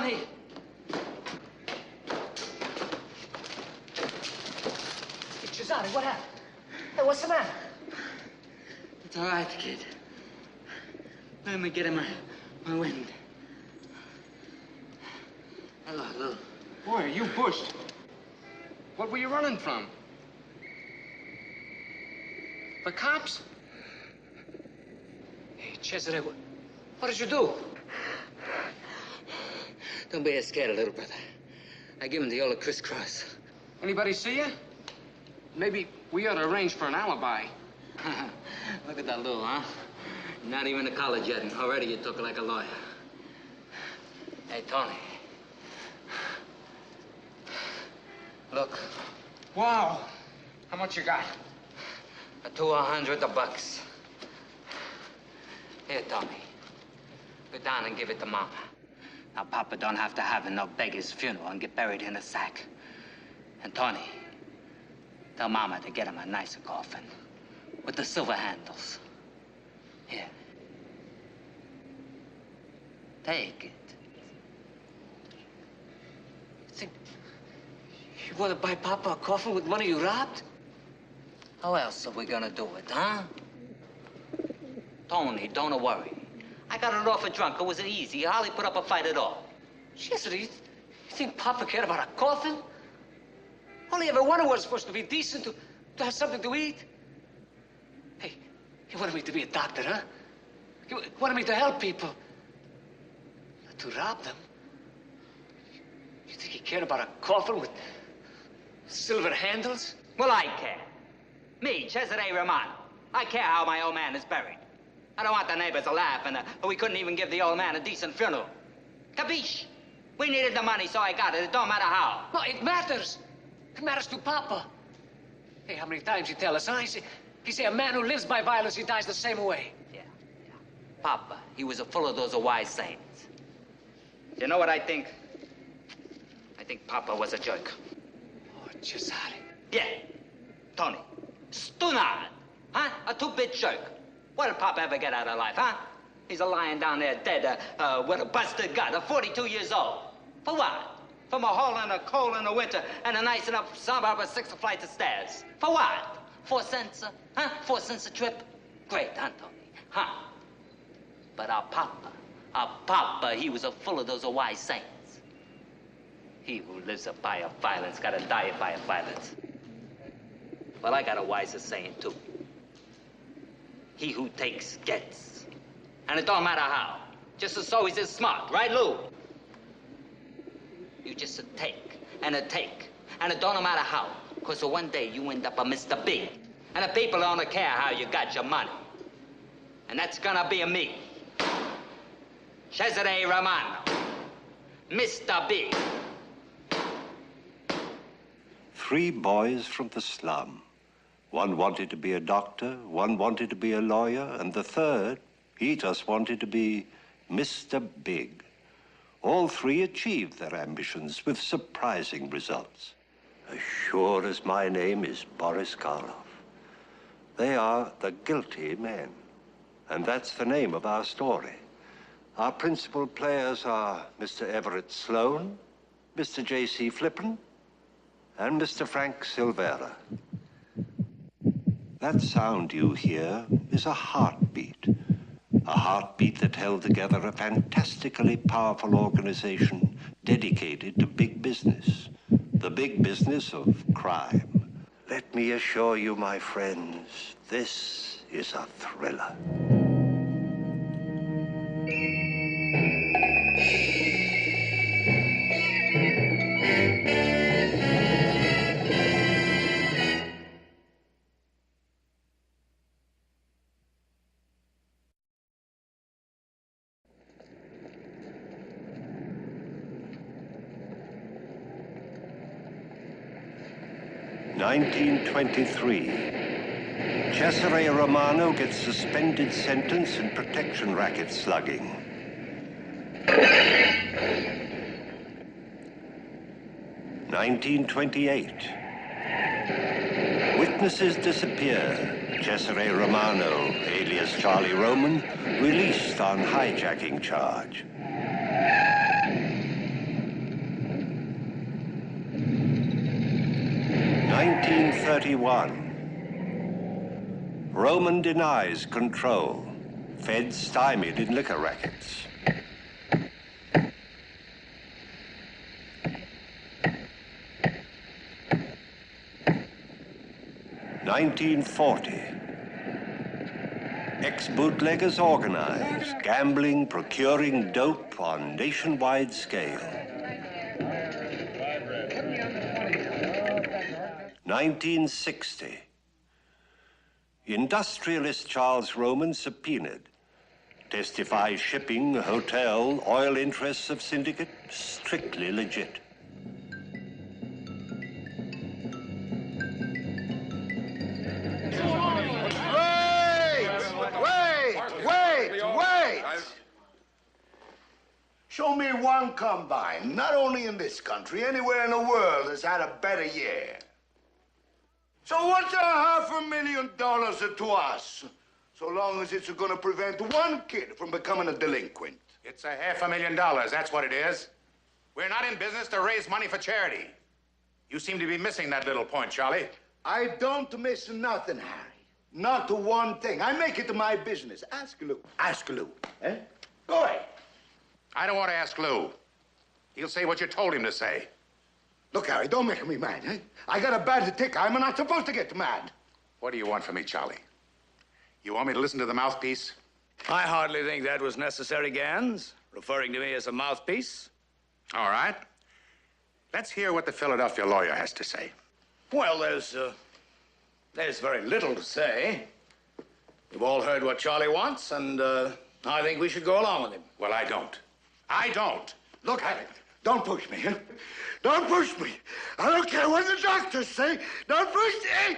Tony! Hey, Cesare, what happened? Hey, what's the matter? It's all right, kid. Let me get in my wind. Hello, Lou. Boy, you bushed. What were you running from? The cops? Hey, Cesare, what did you do? Don't be scared, little brother. I give him the old crisscross. Anybody see you? Maybe we ought to arrange for an alibi. Look at that, Lou, huh? Not even to college yet, and already you talk like a lawyer. Hey, Tony. Look. Wow. How much you got? $200. Here, Tony. Go down and give it to Mama. Now, Papa don't have to have no beggar's funeral and get buried in a sack. And Tony, tell Mama to get him a nicer coffin with the silver handles. Here. Take it. You think you want to buy Papa a coffin with money you robbed? How else are we gonna do it, huh? Tony, don't worry. I got it off a drunk. It was easy. He hardly put up a fight at all. Cesare, you think Papa cared about a coffin? Only every one of us was supposed to be decent, to have something to eat. Hey, you wanted me to be a doctor, huh? You wanted me to help people. Not to rob them. You think he cared about a coffin with silver handles? Well, I care. Me, Cesare Romano. I care how my old man is buried. I don't want the neighbors to laugh, and we couldn't even give the old man a decent funeral. Capiche? We needed the money, so I got it. It don't matter how. No, it matters. It matters to Papa. Hey, how many times he tell us, huh? He say a man who lives by violence, he dies the same way. Yeah. Papa, he was full of those wise sayings. You know what I think? I think Papa was a jerk. Oh, Cesare. Yeah. Tony. Stunard. Huh? A two-bit jerk. What did Papa ever get out of life, huh? He's lying down there dead with a busted gut, 42 years old. For what? From a hole in a coal in the winter and a nice enough suburb of 6 flights of stairs. For what? 4 cents, huh? 4 cents a trip? Great, huh, Tony? Huh? But our Papa, he was full of those wise sayings. He who lives by violence gotta die by violence. Well, I got a wiser saying, too. He who takes, gets. And it don't matter how. Just as always is smart, right, Lou? You just take, and it don't matter how. Because one day you end up a Mr. Big. And the people don't care how you got your money. And that's gonna be me. Cesare Romano. Mr. Big. 3 boys from the slum. One wanted to be a doctor, one wanted to be a lawyer, and the third, he just wanted to be Mr. Big. All 3 achieved their ambitions with surprising results. As sure as my name is Boris Karloff. They are the guilty men. And that's the name of our story. Our principal players are Mr. Everett Sloan, Mr. J.C. Flippen, and Mr. Frank Silvera. That sound you hear is a heartbeat that held together a fantastically powerful organization dedicated to big business, the big business of crime. Let me assure you, my friends, this is a thriller. $1923. Cesare Romano gets suspended sentence and protection racket slugging. $1928. Witnesses disappear. Cesare Romano, alias Charlie Roman, released on hijacking charge. 1931. Roman denies control. Fed stymied in liquor rackets. 1940. Ex-bootleggers organize, gambling, procuring dope on nationwide scale. 1960. Industrialist Charles Roman subpoenaed. Testifies shipping, hotel, oil interests of syndicate, strictly legit. Wait! Show me one combine, not only in this country, anywhere in the world that's had a better year. So what's $500,000 to us? So long as it's gonna prevent one kid from becoming a delinquent. It's $500,000, that's what it is. We're not in business to raise money for charity. You seem to be missing that little point, Charlie. I don't miss nothing, Harry. Not one thing. I make it my business. Ask Lou. Ask Lou. Eh? Go ahead. I don't want to ask Lou. He'll say what you told him to say. Look, Harry, don't make me mad, eh? I got a bad tick. I'm not supposed to get mad. What do you want from me, Charlie? You want me to listen to the mouthpiece? I hardly think that was necessary, Gans, referring to me as a mouthpiece. All right. Let's hear what the Philadelphia lawyer has to say. Well, there's very little to say. We've all heard what Charlie wants, and I think we should go along with him. Well, I don't. I don't. Look, Harry, don't push me, eh? Don't push me. I don't care what the doctors say. Don't push me.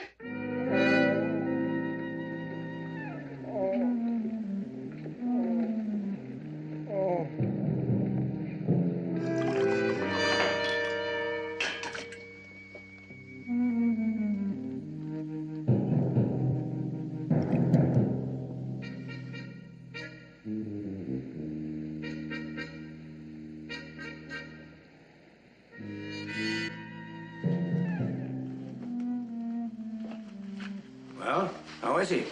Well, how is he?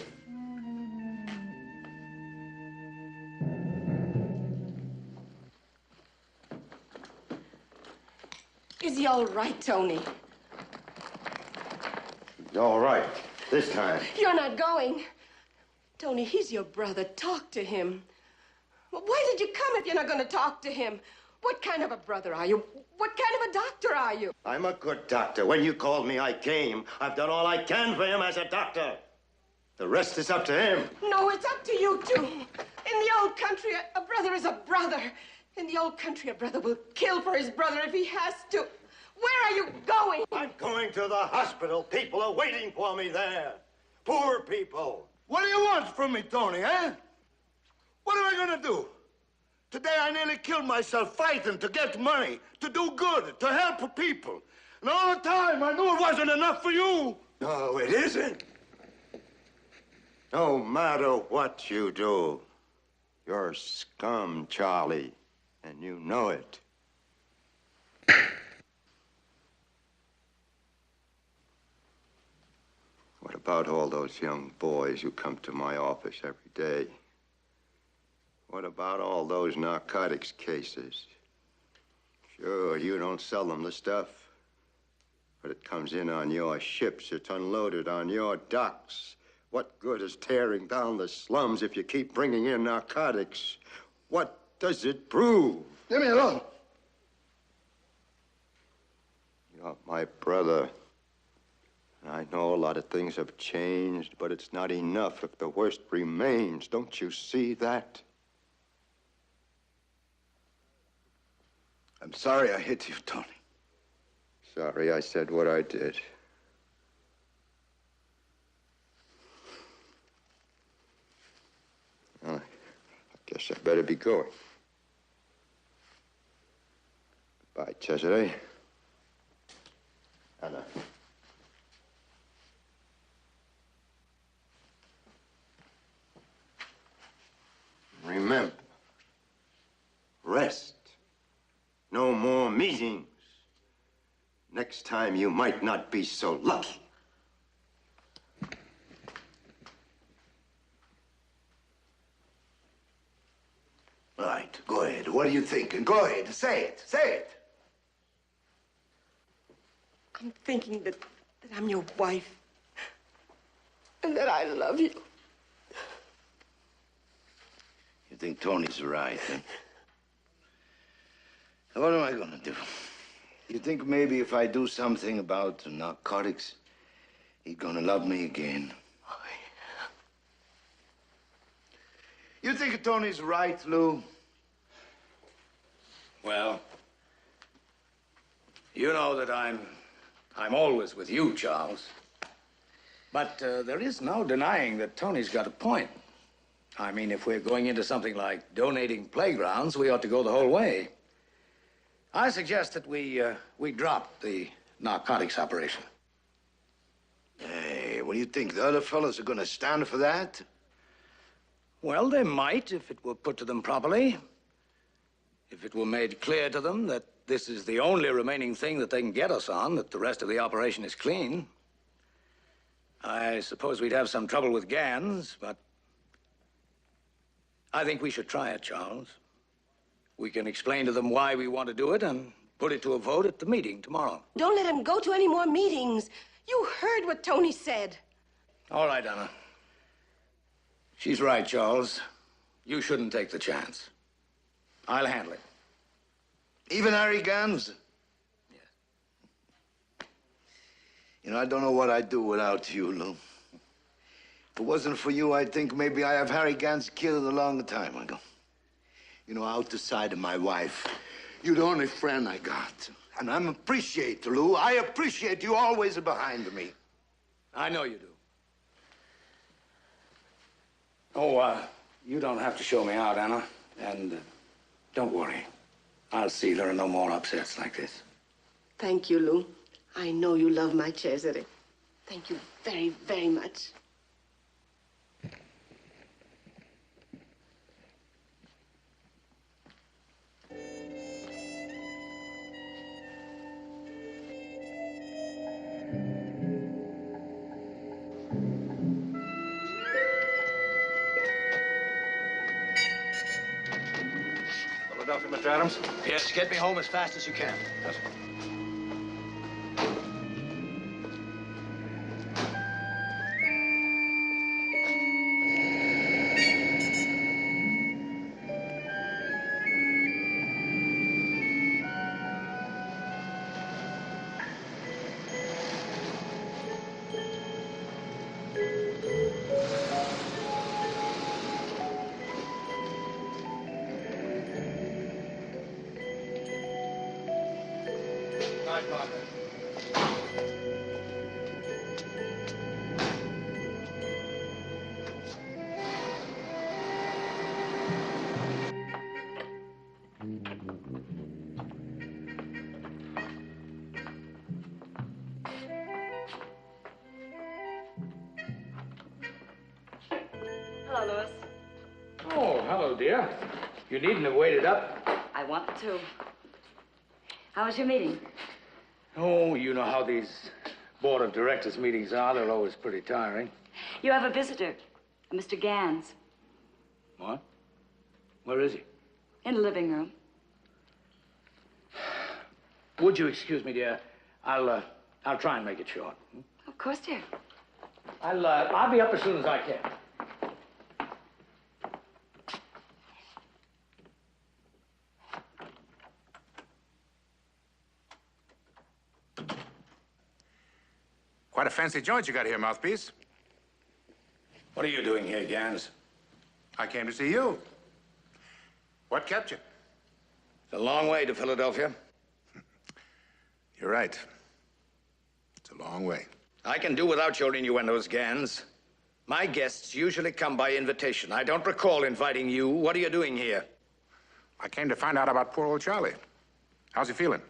Is he all right, Tony? All right, this time. You're not going. Tony, he's your brother. Talk to him. Why did you come if you're not going to talk to him? What kind of a brother are you? What kind of a doctor are you? I'm a good doctor. When you called me, I came. I've done all I can for him as a doctor. The rest is up to him. No, it's up to you, too. In the old country, a brother is a brother. In the old country, a brother will kill for his brother if he has to. Where are you going? I'm going to the hospital. People are waiting for me there. Poor people. What do you want from me, Tony, eh? What am I gonna do? Today I nearly killed myself fighting to get money, to do good, to help people. And all the time I knew it wasn't enough for you. No, it isn't. No matter what you do, you're scum, Charlie, and you know it. What about all those young boys who come to my office every day? What about all those narcotics cases? Sure, you don't sell them the stuff, but it comes in on your ships. It's unloaded on your docks. What good is tearing down the slums if you keep bringing in narcotics? What does it prove? Leave me alone. You're my brother. I know a lot of things have changed, but it's not enough if the worst remains. Don't you see that? I'm sorry I hit you, Tony. Sorry I said what I did. Well, I guess I better be going. Goodbye, Cesare. Anna. Remember, rest. No more meetings. Next time, you might not be so lucky. Right, go ahead. What are you thinking? Go ahead, say it, say it. I'm thinking that I'm your wife and that I love you. You think Tony's right, huh? What am I gonna do? You think maybe if I do something about the narcotics, he's gonna love me again? You think Tony's right, Lou? Well, you know that I'm always with you, Charles. But there is no denying that Tony's got a point. I mean, if we're going into something like donating playgrounds, we ought to go the whole way. I suggest that we drop the narcotics operation. Hey, what do you think? The other fellas are gonna stand for that? Well, they might if it were put to them properly. If it were made clear to them that this is the only remaining thing that they can get us on, that the rest of the operation is clean. I suppose we'd have some trouble with Gans, but I think we should try it, Charles. We can explain to them why we want to do it and put it to a vote at the meeting tomorrow. Don't let him go to any more meetings. You heard what Tony said. All right, Anna. She's right, Charles. You shouldn't take the chance. I'll handle it. Even Harry Gans? Yes. You know, I don't know what I'd do without you, Lou. If it wasn't for you, I think maybe I have Harry Gans killed a long time ago. You know, out the side of my wife, you're the only friend I got. And I appreciate, Lou. I appreciate you always behind me. I know you do. Oh, you don't have to show me out, Anna. And don't worry. I'll see there are no more upsets like this. Thank you, Lou. I know you love my Cesare. Thank you very, very much. Philadelphia, Mr. Adams? Yes, get me home as fast as you can. Yes, sir. Night, partner. Hello, Louis. Oh, hello, dear. You needn't have waited up. I want to. How was your meeting? Oh, you know how these board of directors meetings are. They're always pretty tiring. You have a visitor, a Mr. Gans, What? Where is he? in the living room. Would you excuse me, dear? I'll try and make it short. Of course, dear. I'll be up as soon as I can. Quite a fancy joint you got here, Mouthpiece. What are you doing here, Gans? I came to see you. What kept you? It's a long way to Philadelphia. You're right. It's a long way. I can do without your innuendos, Gans. My guests usually come by invitation. I don't recall inviting you. What are you doing here? I came to find out about poor old Charlie. How's he feeling?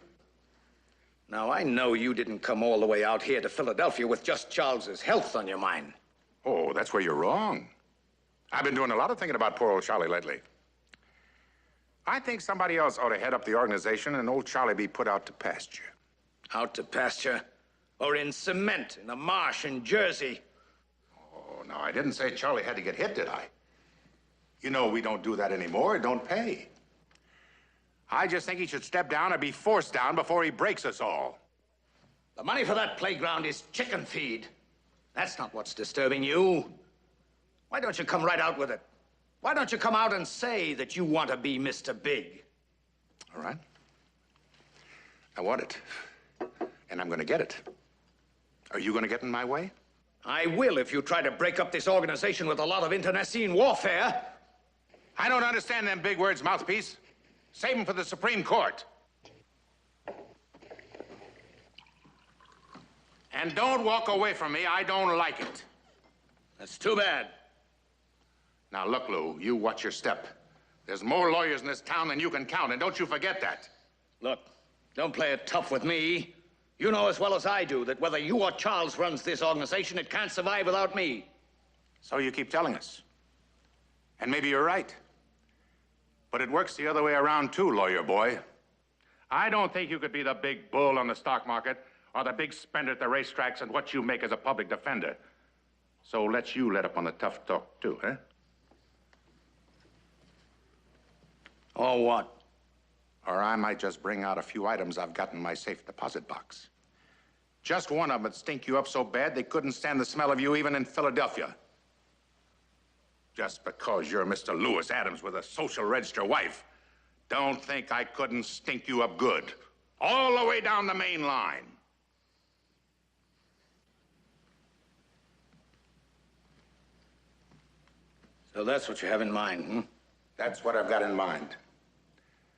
Now, I know you didn't come all the way out here to Philadelphia with just Charles's health on your mind. Oh, that's where you're wrong. I've been doing a lot of thinking about poor old Charlie lately. I think somebody else ought to head up the organization and old Charlie be put out to pasture. Out to pasture, or in cement in a marsh in Jersey. Oh, no, I didn't say Charlie had to get hit, did I? You know we don't do that anymore. It don't pay. I just think he should step down or be forced down before he breaks us all. The money for that playground is chicken feed. That's not what's disturbing you. Why don't you come right out with it? Why don't you come out and say that you want to be Mr. Big? All right. I want it. And I'm going to get it. Are you going to get in my way? I will if you try to break up this organization with a lot of internecine warfare. I don't understand them big words, mouthpiece. Save them for the Supreme Court. And don't walk away from me. I don't like it. That's too bad. Now, look, Lou, you watch your step. There's more lawyers in this town than you can count, and don't you forget that. Look, don't play it tough with me. You know as well as I do that whether you or Charles runs this organization, it can't survive without me. So you keep telling us. And maybe you're right. But it works the other way around, too, lawyer boy. I don't think you could be the big bull on the stock market or the big spender at the racetracks and what you make as a public defender. So let you let up on the tough talk, too, huh? Or what? Or I might just bring out a few items I've got in my safe deposit box. Just one of them would stink you up so bad they couldn't stand the smell of you even in Philadelphia. Just because you're Mr. Lewis Adams with a social register wife, don't think I couldn't stink you up good. All the way down the main line. So that's what you have in mind, hmm? That's what I've got in mind.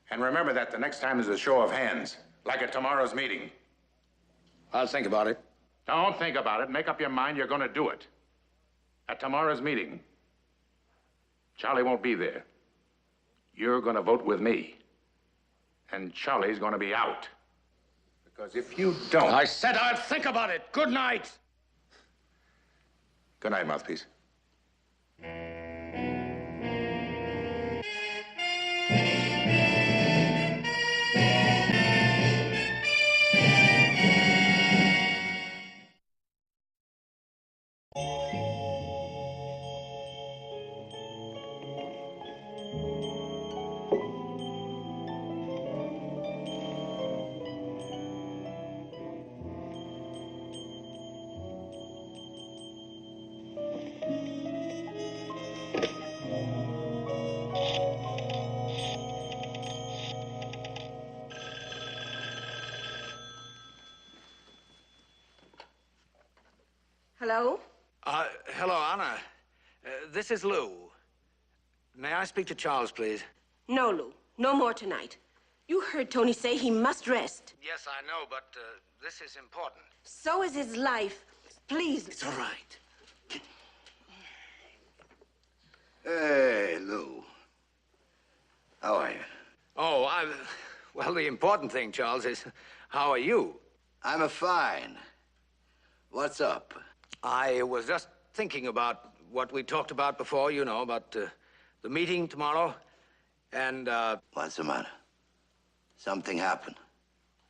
And remember that the next time there's a show of hands, like at tomorrow's meeting. I'll think about it. Don't think about it. Make up your mind you're going to do it. At tomorrow's meeting, Charlie won't be there. You're going to vote with me. And Charlie's going to be out. Because if you don't... I said I'd think about it. Good night. Good night, mouthpiece. Hello? Hello, Anna. This is Lou. May I speak to Charles, please? No, Lou. No more tonight. You heard Tony say he must rest. Yes, I know, but this is important. So is his life. Please. It's all right. Hey, Lou. How are you? Oh, well, the important thing, Charles, is how are you? I'm fine. What's up? I was just thinking about what we talked about before, you know, about the meeting tomorrow, and, What's the matter? Something happened.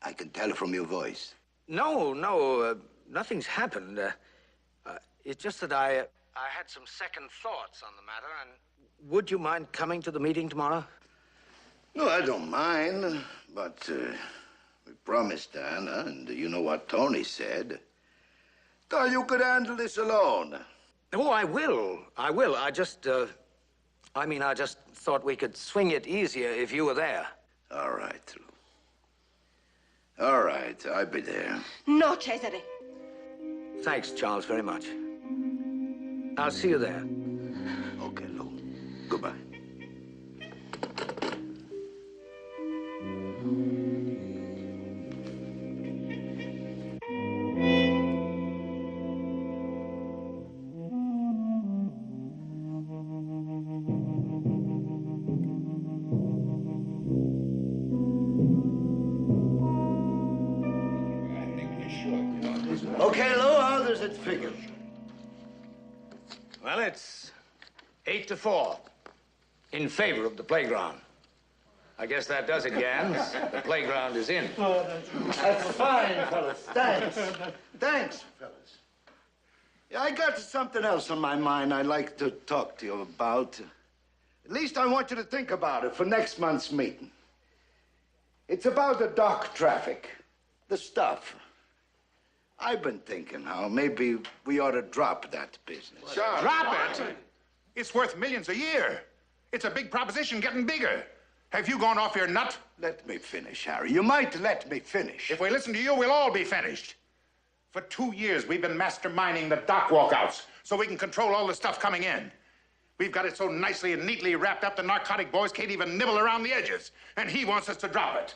I can tell from your voice. No, nothing's happened. It's just that I had some second thoughts on the matter, and would you mind coming to the meeting tomorrow? No, I don't mind, but we promised Anna, and you know what Tony said. Thought you could handle this alone. Oh, I will. I just thought we could swing it easier if you were there. All right, Lou. All right, I'll be there. No, Cesare. Thanks, Charles, very much. I'll see you there. Okay, Lou. Goodbye. Okay, Lou, how does it figure? Well, it's 8-4 in favor of the playground. I guess that does it, Gans. The playground is in. That's fine, fellas. Thanks. Thanks, fellas. Yeah, I got something else on my mind I'd like to talk to you about. At least I want you to think about it for next month's meeting. It's about the dock traffic, the stuff. I've been thinking how maybe we ought to drop that business. Drop it? It's worth millions a year. It's a big proposition getting bigger. Have you gone off your nut? Let me finish, Harry. You might let me finish. If we listen to you, we'll all be finished. For 2 years, we've been masterminding the dock walkouts so we can control all the stuff coming in. We've got it so nicely and neatly wrapped up the narcotic boys can't even nibble around the edges. And he wants us to drop it.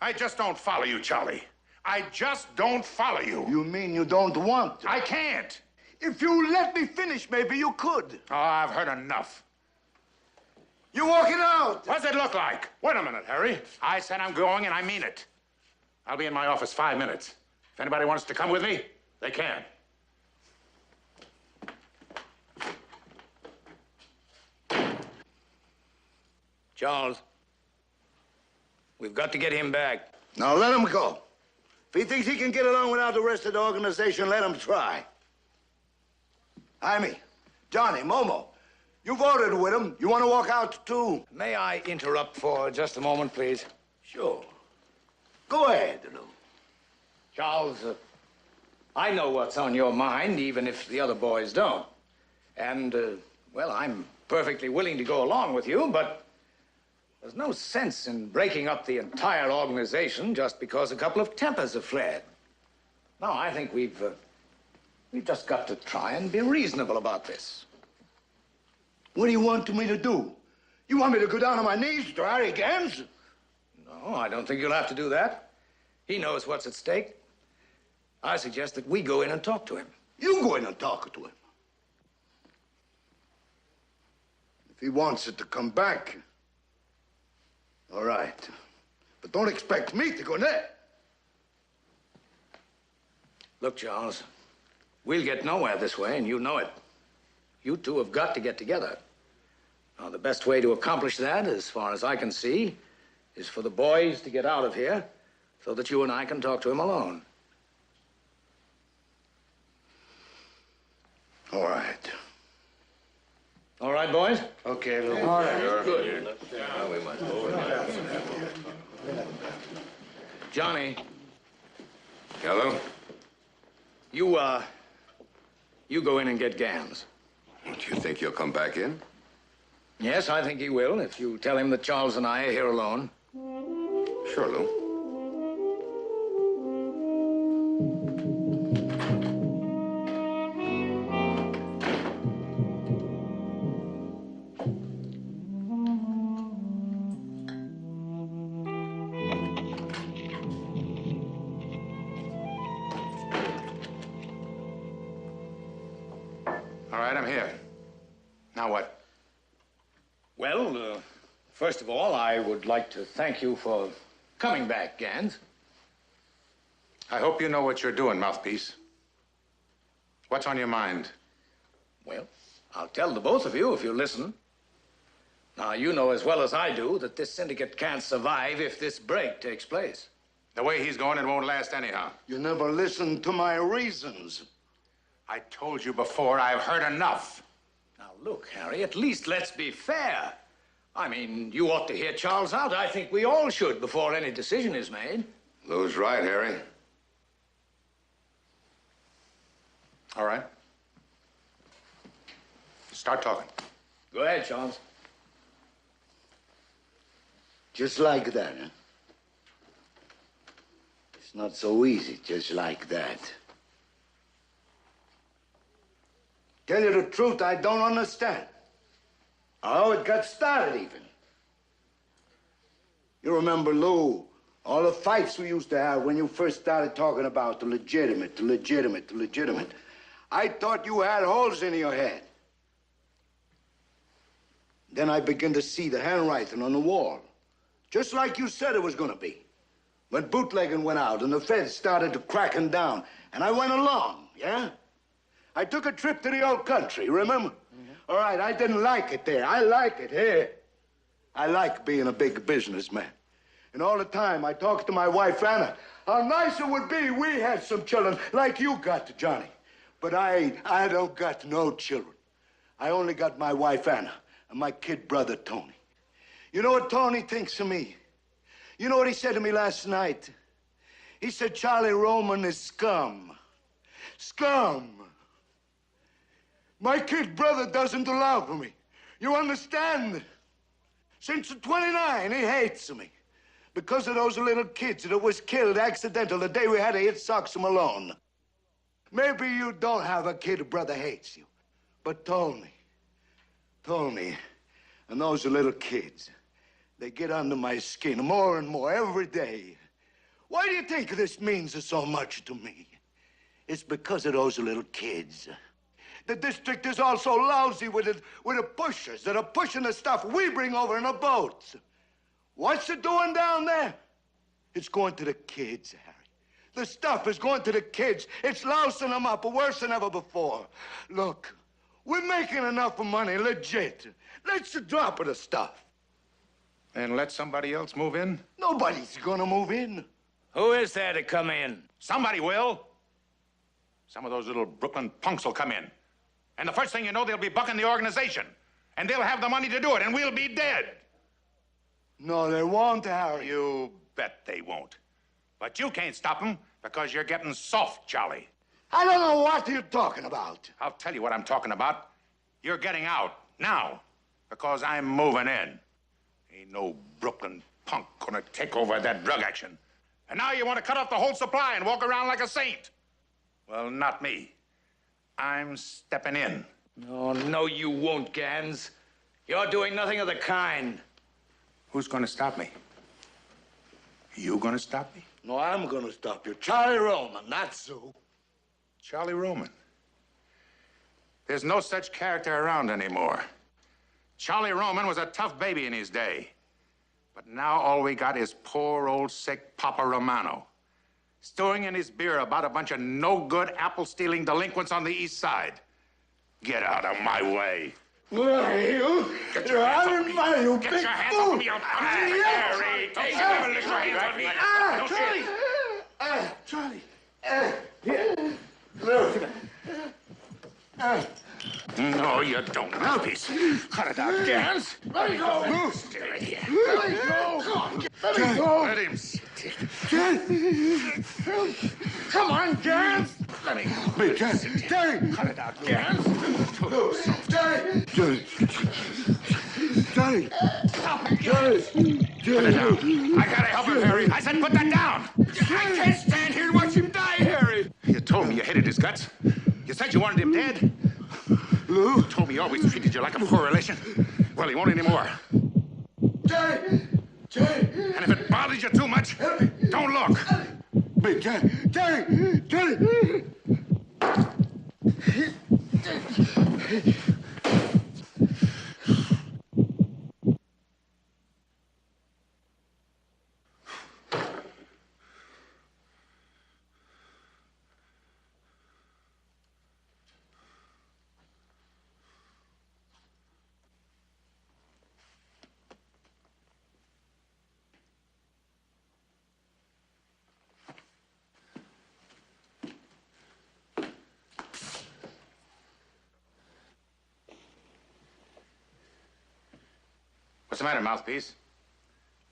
I just don't follow you, Charlie. I just don't follow you. You mean you don't want to? I can't. If you let me finish, maybe you could. Oh, I've heard enough. You walking out? What's it look like? Wait a minute, Harry. I said I'm going, and I mean it. I'll be in my office 5 minutes. If anybody wants to come with me, they can. Charles, we've got to get him back. Now let him go. If he thinks he can get along without the rest of the organization, let him try. Jaime, Johnny, Momo, you voted with him. You want to walk out too? May I interrupt for just a moment, please? Sure. Go ahead, Lou. Charles, I know what's on your mind, even if the other boys don't. And, well, I'm perfectly willing to go along with you, but there's no sense in breaking up the entire organization just because a couple of tempers have flared. No, I think we've just got to try and be reasonable about this. What do you want me to do? You want me to go down on my knees to Harry Gans? No, I don't think you'll have to do that. He knows what's at stake. I suggest that we go in and talk to him. You go in and talk to him. If he wants it to come back, all right. But don't expect me to go in there. Look, Charles, we'll get nowhere this way, and you know it. You two have got to get together. Now, the best way to accomplish that, as far as I can see, is for the boys to get out of here so that you and I can talk to him alone. All right. All right, boys? Okay, Lou. All right. Good. Johnny. Hello? You go in and get Gans. Don't you think he'll come back in? Yes, I think he will, if you tell him that Charles and I are here alone. Sure, Lou. All right, I'm here. Now what? Well, first of all, I would like to thank you for coming back, Gans. I hope you know what you're doing, mouthpiece. What's on your mind? Well, I'll tell the both of you if you listen. Now, you know as well as I do that this syndicate can't survive if this break takes place. The way he's going, it won't last anyhow. You never listened to my reasons. I told you before, I've heard enough. Now, look, Harry, at least let's be fair. I mean, you ought to hear Charles out. I think we all should before any decision is made. Lou's right, Harry. All right. Start talking. Go ahead, Charles. Just like that, huh? It's not so easy, just like that. Tell you the truth, I don't understand. How it got started, even. You remember, Lou, all the fights we used to have when you first started talking about the legitimate, the legitimate, the legitimate. I thought you had holes in your head. Then I began to see the handwriting on the wall. Just like you said it was gonna be. When bootlegging went out and the feds started to cracking down, and I went along, yeah? I took a trip to the old country, remember? Mm-hmm. All right, I didn't like it there. I like it here. I like being a big businessman. And all the time I talk to my wife, Anna, how nice it would be we had some children like you got, Johnny. But I don't got no children. I only got my wife, Anna, and my kid brother, Tony. You know what Tony thinks of me? You know what he said to me last night? He said, Charlie Roman is scum. Scum. My kid brother doesn't love me. You understand? Since 29, he hates me. Because of those little kids that was killed accidental the day we had to hit Sox Malone. Maybe you don't have a kid brother hates you. But Tony, and those little kids, they get under my skin more and more every day. Why do you think this means so much to me? It's because of those little kids. The district is also lousy with the pushers that are pushing the stuff we bring over in the boats. What's it doing down there? It's going to the kids, Harry. The stuff is going to the kids. It's lousing them up worse than ever before. Look, we're making enough money, legit. Let's drop the stuff. And let somebody else move in? Nobody's gonna move in. Who is there to come in? Somebody will. Some of those little Brooklyn punks will come in. And the first thing you know, they'll be bucking the organization. And they'll have the money to do it, and we'll be dead. No, they won't, Harry. You bet they won't. But you can't stop them because you're getting soft, Charlie. I don't know what you're talking about. I'll tell you what I'm talking about. You're getting out now because I'm moving in. Ain't no Brooklyn punk gonna take over that drug action. And now you want to cut off the whole supply and walk around like a saint. Well, not me. I'm stepping in. Oh, no, you won't, Gans. You're doing nothing of the kind. Who's gonna stop me? You gonna stop me? No, I'm gonna stop you. Charlie Roman, that's who. Charlie Roman. There's no such character around anymore. Charlie Roman was a tough baby in his day. But now all we got is poor old sick Papa Romano, stewing in his beer about a bunch of no-good apple-stealing delinquents on the East Side. Get out of my way. Where are you? Get your hands off me. You Get big your hands fool. off me. Harry, don't you ever lift your hands off me. Charlie. Here. Look. No, you don't, mouthpiece. Cut it out, Gans. Let me go. Move. Stay right here. Let me go. Let me go. Let him sit. Come on, Gans. Let me go. Big Gans. Terry. Cut it out, Gans. Terry. Terry. Terry. Put it down. I gotta help him, Harry. I said put that down. I can't stand here and watch him die, Harry. You told me you hated his guts. You said you wanted him dead. Lou? You told me he always treated you like a poor relation. Well, he won't anymore. Terry. Terry. And if it bothers you too much, don't look. Big Terry. Terry. Terry. What's the matter, mouthpiece?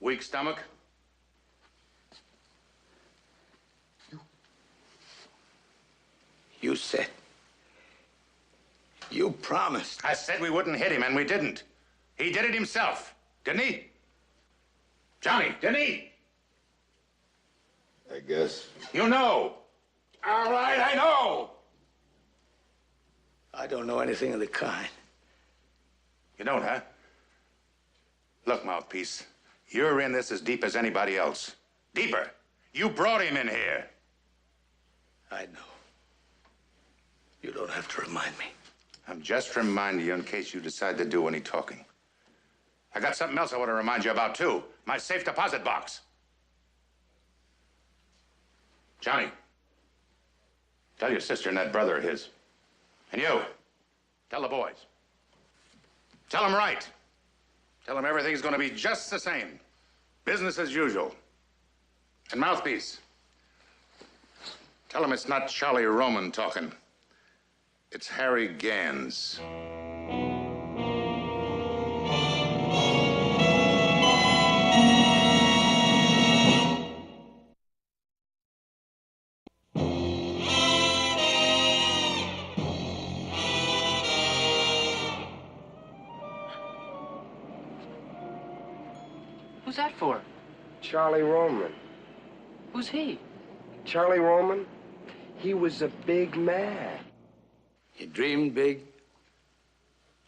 Weak stomach? You said. You promised. I said we wouldn't hit him, and we didn't. He did it himself, didn't he? Johnny, didn't he? I guess. You know. All right, I know. I don't know anything of the kind. You don't, huh? Look, mouthpiece, you're in this as deep as anybody else. Deeper. You brought him in here. I know. You don't have to remind me. I'm just reminding you in case you decide to do any talking. I got something else I want to remind you about, too. My safe deposit box. Johnny, tell your sister and that brother of his. And you, tell the boys. Tell them right. Tell him everything's going to be just the same. Business as usual. And Mouthpiece, tell him it's not Charlie Roman talking. It's Harry Gans. Who's that for? Charlie Roman. Who's he? Charlie Roman? He was a big man. He dreamed big.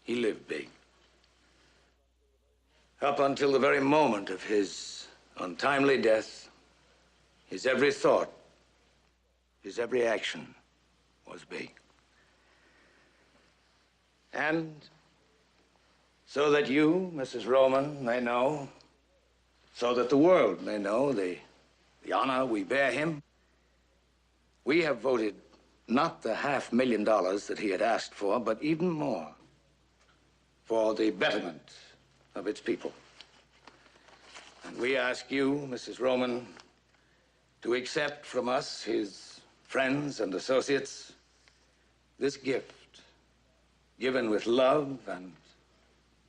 He lived big. Up until the very moment of his untimely death, his every thought, his every action was big. And so that you, Mrs. Roman, may know, so that the world may know the honor we bear him, we have voted not the $500,000 that he had asked for, but even more, for the betterment of its people. And we ask you, Mrs. Roman, to accept from us, his friends and associates, this gift, given with love and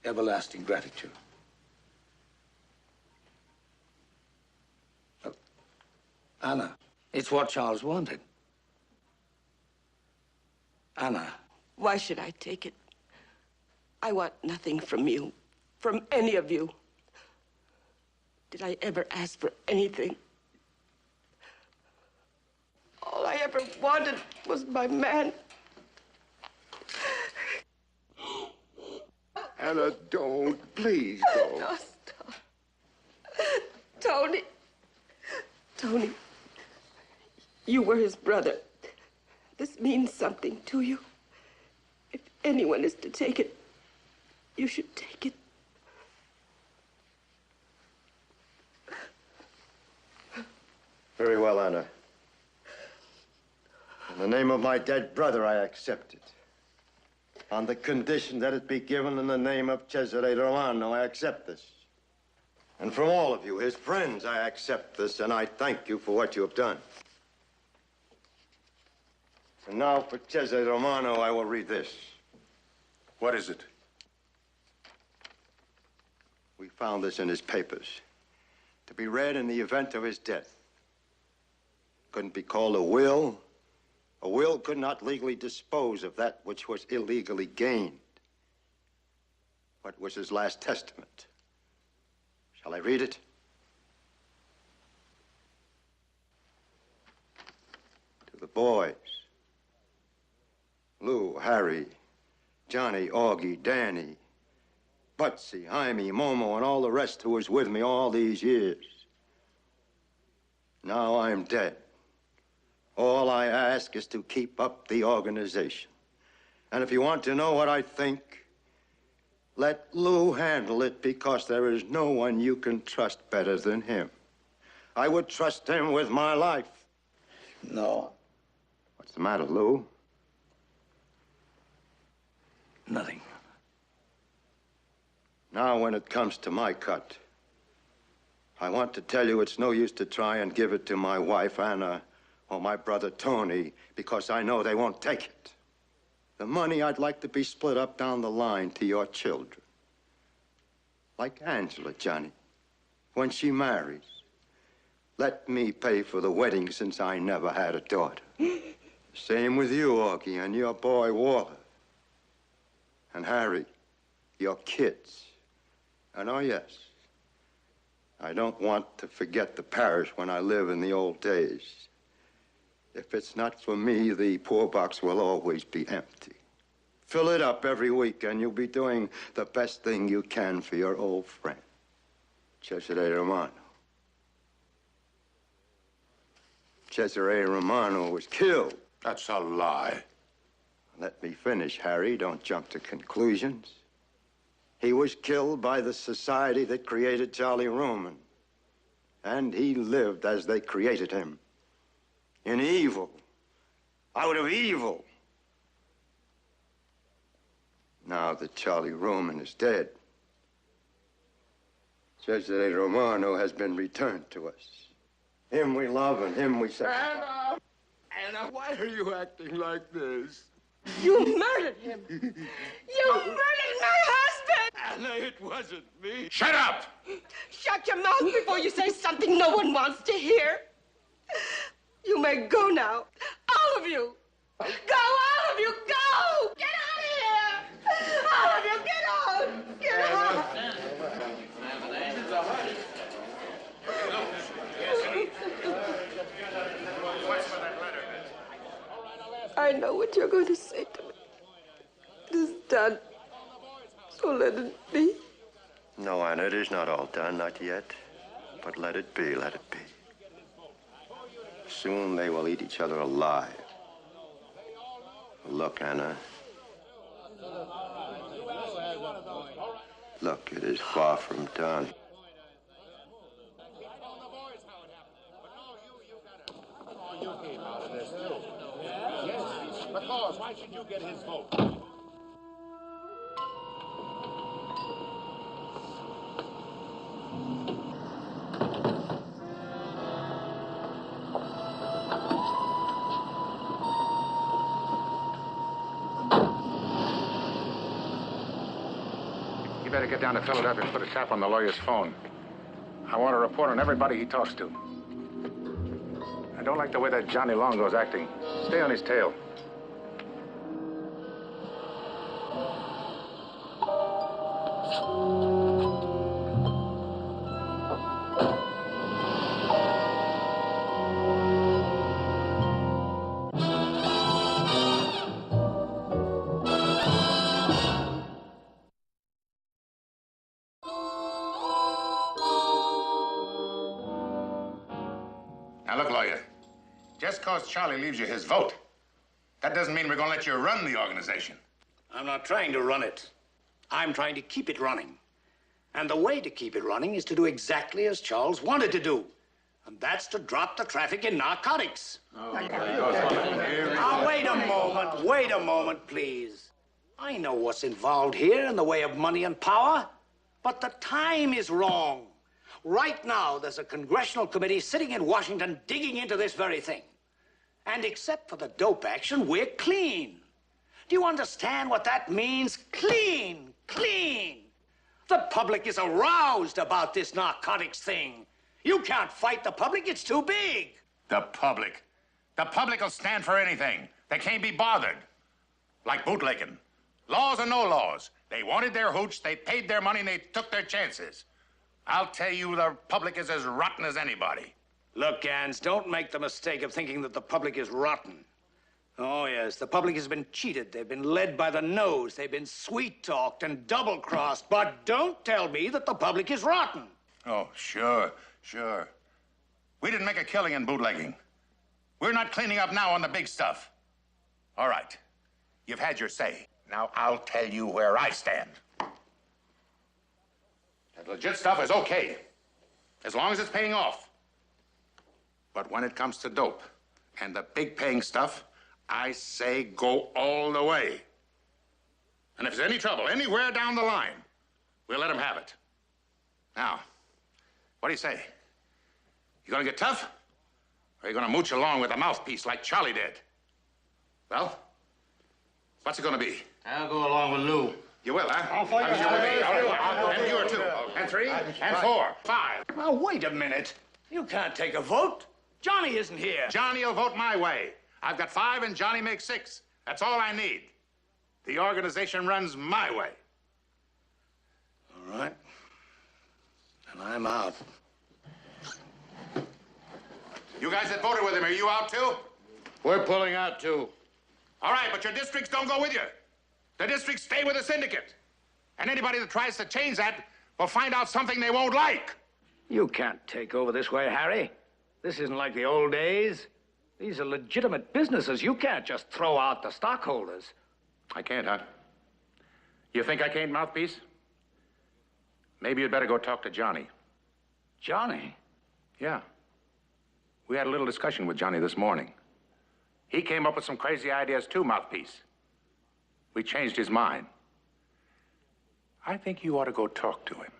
everlasting gratitude. Anna, it's what Charles wanted. Anna. Why should I take it? I want nothing from you, from any of you. Did I ever ask for anything? All I ever wanted was my man. Anna, don't. Please don't. No, stop. Tony. Tony. You were his brother. This means something to you. If anyone is to take it, you should take it. Very well, Anna. In the name of my dead brother, I accept it. On the condition that it be given in the name of Cesare Romano, I accept this. And from all of you, his friends, I accept this, and I thank you for what you have done. And now for Cesare Romano, I will read this. What is it? We found this in his papers, to be read in the event of his death. Couldn't be called a will. A will could not legally dispose of that which was illegally gained. What was his last testament? Shall I read it? To the boys, Lou, Harry, Johnny, Augie, Danny, Butsy, Jaime, Momo, and all the rest who was with me all these years. Now I'm dead. All I ask is to keep up the organization. And if you want to know what I think, let Lou handle it, because there is no one you can trust better than him. I would trust him with my life. No. What's the matter, Lou? Nothing. Now, when it comes to my cut, I want to tell you it's no use to try and give it to my wife, Anna, or my brother, Tony, because I know they won't take it. The money I'd like to be split up down the line to your children. Like Angela, Johnny, when she marries. Let me pay for the wedding, since I never had a daughter. Same with you, Augie, and your boy, Walter. And Harry, your kids. And oh, yes, I don't want to forget the parish when I live in the old days. If it's not for me, the poor box will always be empty. Fill it up every week, and you'll be doing the best thing you can for your old friend, Cesare Romano. Cesare Romano was killed. That's a lie. Let me finish, Harry. Don't jump to conclusions. He was killed by the society that created Charlie Roman. And he lived as they created him. In evil. Out of evil. Now that Charlie Roman is dead, Cesare Romano has been returned to us. Him we love and him we sacrifice. Anna, why are you acting like this? You murdered him. You murdered my husband. Anna, it wasn't me. Shut up! Shut your mouth before you say something no one wants to hear. You may go now. All of you. Go, all of you, go! Get out of here! All of you, get out! Get out! I know what you're going to say to me. It is done. So let it be. No, Anna, it is not all done, not yet. But let it be, let it be. Soon they will eat each other alive. Look, Anna. Look, it is far from done. Yes, because why should you get his vote? You better get down to Philadelphia and put a tap on the lawyer's phone. I want a report on everybody he talks to. I don't like the way that Johnny Longo's acting. Stay on his tail. Now, look, lawyer. Just because Charlie leaves you his vote, that doesn't mean we're going to let you run the organization. I'm not trying to run it. I'm trying to keep it running. And the way to keep it running is to do exactly as Charles wanted to do. And that's to drop the traffic in narcotics. Now, wait a moment, please. I know what's involved here in the way of money and power, but the time is wrong. Right now, there's a congressional committee sitting in Washington digging into this very thing. And except for the dope action, we're clean. Do you understand what that means? Clean, clean. The public is aroused about this narcotics thing. You can't fight the public, it's too big. The public? The public will stand for anything. They can't be bothered. Like bootlegging. Laws or no laws. They wanted their hooch, they paid their money, and they took their chances. I'll tell you, the public is as rotten as anybody. Look, Gans, don't make the mistake of thinking that the public is rotten. Oh, yes, the public has been cheated. They've been led by the nose. They've been sweet-talked and double-crossed. But don't tell me that the public is rotten. Oh, sure. We didn't make a killing in bootlegging. We're not cleaning up now on the big stuff. All right, you've had your say. Now I'll tell you where I stand. That legit stuff is okay, as long as it's paying off. But when it comes to dope and the big paying stuff, I say go all the way. And if there's any trouble anywhere down the line, we'll let them have it. Now, what do you say? You gonna get tough? Or are you gonna mooch along with a mouthpiece like Charlie did? Well, what's it gonna be? I'll go along with Lou. You will, huh? I'll fight you with me. All right. And you are two. And three. And four. Five. Now, wait a minute. You can't take a vote. Johnny isn't here. Johnny will vote my way. I've got 5 and Johnny makes 6. That's all I need. The organization runs my way. All right. And I'm out. You guys that voted with him, are you out too? We're pulling out, too. All right, but your districts don't go with you. The districts stay with the syndicate. And anybody that tries to change that will find out something they won't like. You can't take over this way, Harry. This isn't like the old days. These are legitimate businesses. You can't just throw out the stockholders. I can't, huh? You think I can't, mouthpiece? Maybe you'd better go talk to Johnny. Johnny? Yeah. We had a little discussion with Johnny this morning. He came up with some crazy ideas too, mouthpiece. We changed his mind. I think you ought to go talk to him.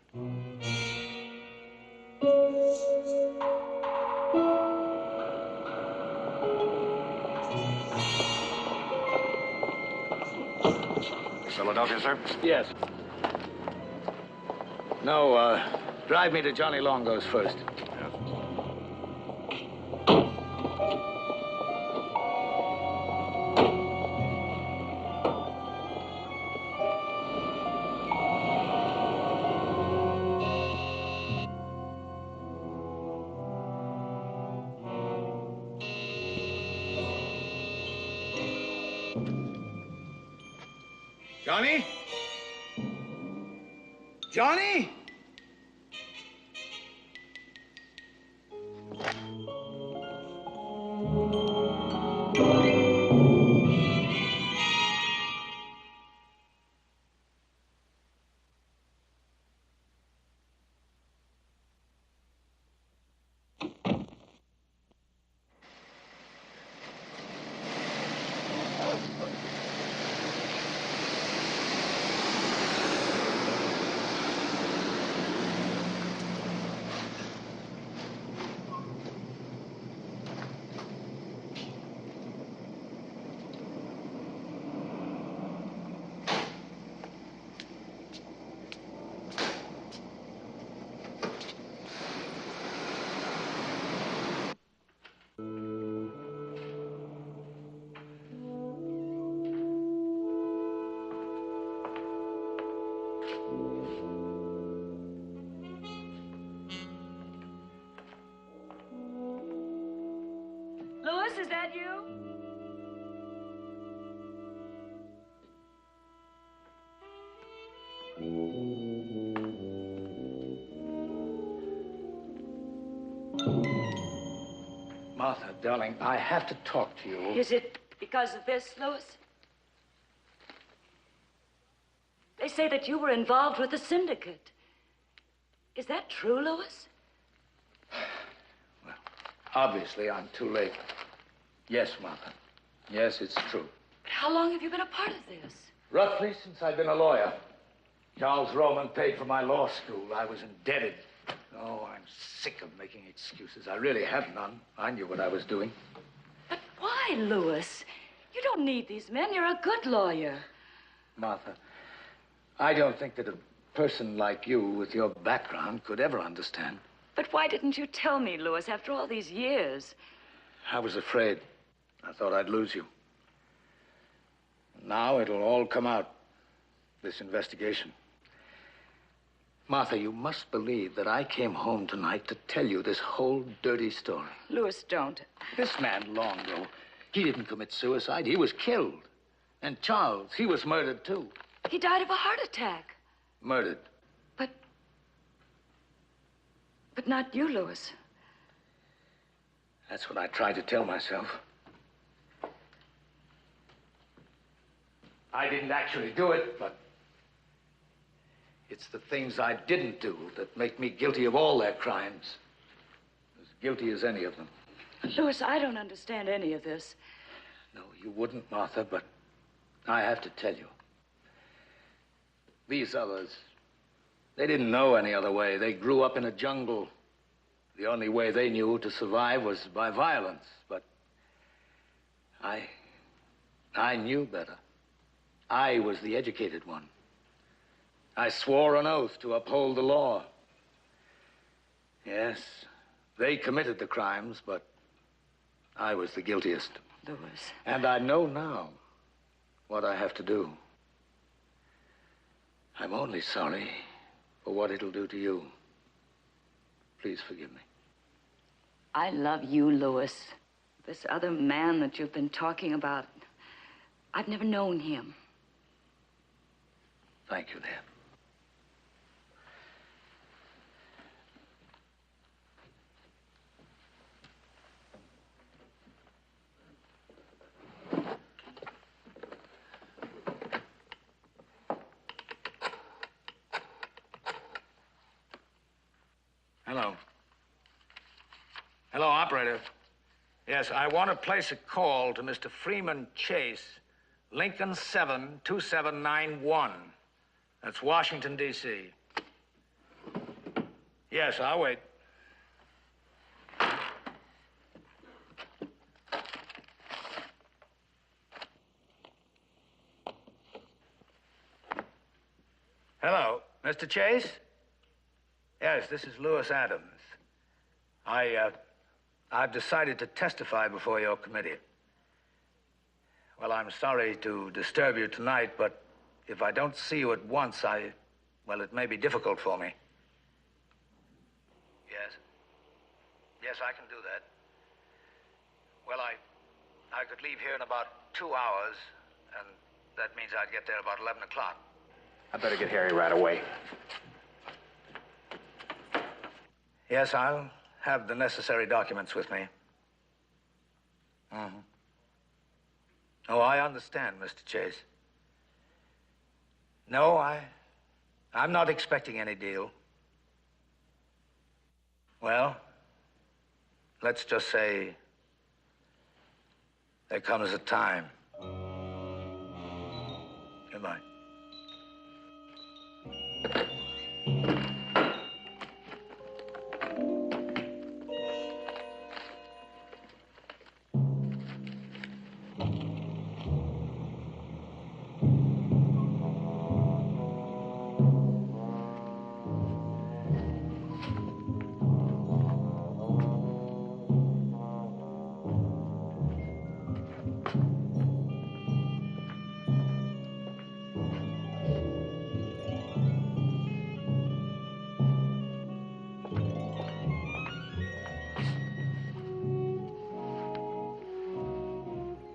Philadelphia, sir? Yes. No, drive me to Johnny Longo's first. Johnny? Johnny? Louis, is that you? Martha, darling, I have to talk to you. Is it because of this, Louis? They say that you were involved with the syndicate. Is that true, Louis? Obviously, I'm too late. Yes, Martha. Yes, it's true. But how long have you been a part of this? Roughly since I've been a lawyer. Charles Roman paid for my law school. I was indebted. Oh, I'm sick of making excuses. I really have none. I knew what I was doing. But why, Louis? You don't need these men. You're a good lawyer. Martha, I don't think that a person like you with your background could ever understand. But why didn't you tell me, Louis, after all these years? I was afraid. I thought I'd lose you. Now it'll all come out, this investigation. Martha, you must believe that I came home tonight to tell you this whole dirty story. Louis, don't. This man, Longo, he didn't commit suicide. He was killed. And Charles, he was murdered, too. He died of a heart attack. Murdered. But not you, Louis. That's what I tried to tell myself. I didn't actually do it, but it's the things I didn't do that make me guilty of all their crimes. As guilty as any of them. Louis, I don't understand any of this. No, you wouldn't, Martha, but I have to tell you. These others, they didn't know any other way. They grew up in a jungle. The only way they knew to survive was by violence. But I knew better. I was the educated one. I swore an oath to uphold the law. Yes, they committed the crimes, but I was the guiltiest. Louis. And I know now what I have to do. I'm only sorry for what it'll do to you. Please forgive me. I love you, Louis. This other man that you've been talking about, I've never known him. Thank you, dear. Hello. Hello, operator. Yes, I want to place a call to Mr. Freeman Chase, Lincoln 7, 2791. That's Washington, D.C. Yes, I'll wait. Hello, Mr. Chase? Yes, this is Lewis Adams. I've decided to testify before your committee. Well, I'm sorry to disturb you tonight, but if I don't see you at once, well, it may be difficult for me. Yes? Yes, I can do that. Well, I could leave here in about 2 hours, and that means I'd get there about 11 o'clock. I better get Harry right away. Yes, I'll have the necessary documents with me. Oh, I understand, Mr. Chase. No, I'm not expecting any deal. Well, let's just say there comes a time. Goodbye.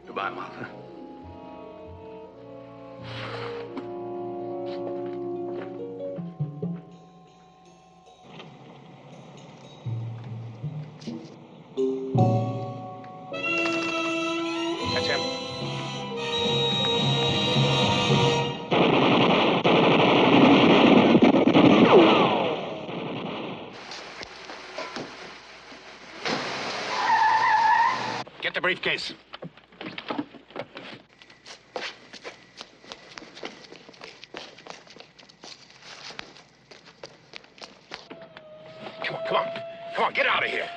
Goodbye, Martha. That's him. Get the briefcase. Come on, get out of here.